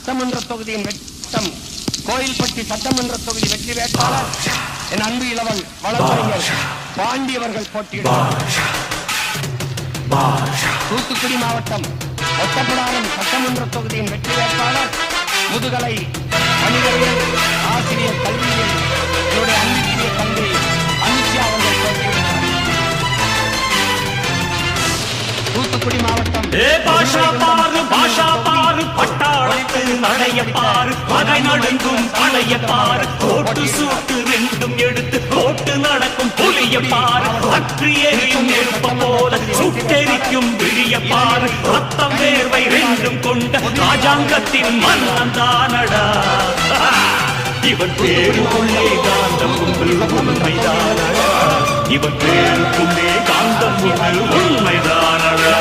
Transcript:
சட்டமன்ற தொகுதியின் வெட்டம் கோயில்பட்டி சட்டமன்ற தொகுதி வெற்றி வேட்பாளர் என் அன்பு இளவல் வழக்கறிஞர் பாண்டியவர்கள் போட்டியிடுகிறார். தூத்துக்குடி மாவட்டம் ஒட்டப்பிடாரம் சட்டமன்ற தொகுதியின் வெற்றி வேட்பாளர் முதுகலை வணிகவியல் ஆசிரியர் கல்வியியல் என்னுடைய அன்பிற்குரிய தந்தை அமித்ஷா அவர்கள் போட்டியிடுகிறார். தூத்துக்குடி மாவட்டம் பட்டாளத்து நடைய பாரு பகை நடுங்கும் பழைய பாரு கோட்டு சூட்டு ரெண்டும் எடுத்து கோட்டு நடக்கும் புலிய பாரு அற்றி எரியும் நெருப்ப போல சுட்டெரிக்கும் விழிய பாரு ரத்தம் வேர்வை ரெண்டும் கொண்ட ராஜாங்கத்தின் மன்னன் தானடா இவன் பேருக்குள்ளே காந்தம் உண்மைதானடா இவன் பேருக்குள்ளே காந்தம் உண்மைதானடா